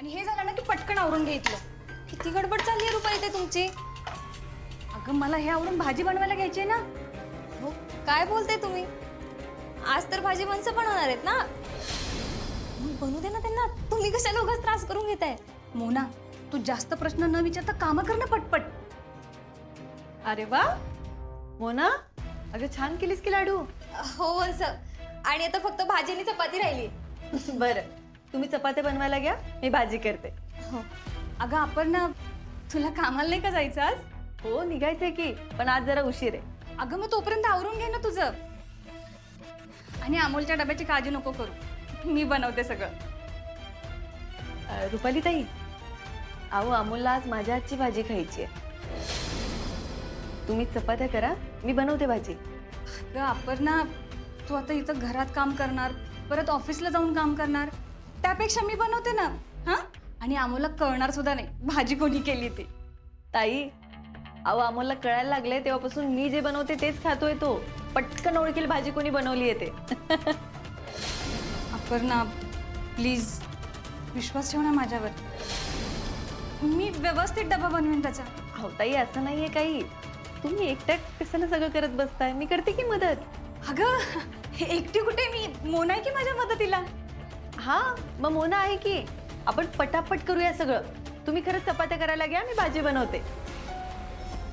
आणि हे झालं ना की पटकन आवरून घेतलं. किती गडबड चालली आहे रुपाली ते तुमची. अगं मला हे आवरून भाजी बनवायला घ्यायची आहे ना. हो काय बोलते तुम्ही? आज तर भाजी माणसं बनवणार आहेत ना. मग बनवू दे ना त्यांना. तुम्ही कशाला उगाच त्रास करून घेताय? मोना तू जास्त प्रश्न न विचारता कामं कर ना पटपट. अरे वा मोना, अगं छान केलीस की लाडू. हो वंस. आणि आता फक्त भाजी आणि चपाती राहिली. बरं तुम्ही चपात्या बनवायला घ्या, मी भाजी करते. हो. अगं आपण ना तुला कामाला नाही का जायचं आज? हो निघायचंय की, पण आज जरा उशीर आहे. अगं मग तोपर्यंत आवरून घे ना तुझं. आणि अमोलच्या डब्याची काळजी नको करू, मी बनवते सगळं. रुपाली ताई, अहो अमोलला आज माझ्या हातची भाजी खायची आहे. तुम्ही चपात्या करा, मी बनवते भाजी. अगं अपर्णा, तू आता इथं घरात काम करणार, परत ऑफिसला जाऊन काम करणार, त्यापेक्षा मी बनवते ना. हा, आणि अमोलला कळणार सुद्धा नाही भाजी कोणी केली ती. ताई, अहो अमोलला कळायला लागले तेव्हापासून मी जे बनवते तेच खातोय तो. पटकन ओळखेल भाजी कोणी बनवली आहे ते. अपर्णा प्लीज विश्वास ठेव ना माझ्यावर. मी व्यवस्थित डबा बनवेन त्याचा. हो ताई, असं नाहीये काही. तुम्ही एकट्या कशाला सगळं करत बसताय, मी करते की मदत. अगं हे एकटी कुठे, मी मोना आहे की माझ्या मदतीला. हा मग मोना आहे की. आपण पटापट करूया सगळं. तुम्ही खरंच चपात्या करायला घ्या, मी भाजी बनवते.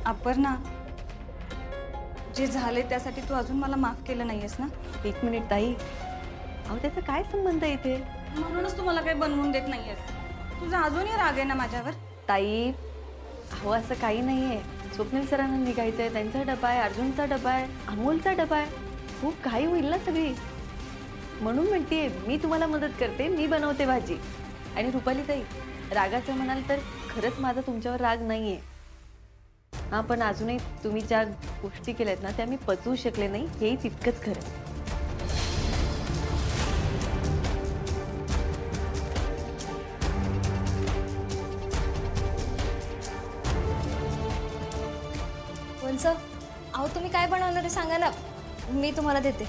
अपर्णा, जे झाले त्यासाठी तू अजून मला माफ केलं नाहीयेस ना? एक मिनिट ताई, अहो त्याचा काय संबंध आहे इथे? म्हणूनच तू मला काही बनवून देत नाहीयेस. तुझा अजूनही राग आहे ना माझ्यावर? ताई, अहो असं काही नाहीये. स्वप्नील सरांना निघायचंय, त्यांचा डबा आहे, अर्जुनचा डबा आहे, अमोलचा डबा आहे. खूप घाई होईल ना सगळी. म्हणून म्हणतेय मी तुम्हाला मदत करते, मी बनवते भाजी. आणि रुपाली ताई, रागाचं म्हणाल तर खरंच माझा तुमच्यावर राग नाहीये. हा, पण अजूनही तुम्ही ज्या गोष्टी केल्यात ना त्या मी पचवू शकले नाही, हेही तितकंच खरं. वंस, अहो तुम्ही काय बनवणार आहे सांगा ना, मी तुम्हाला देते.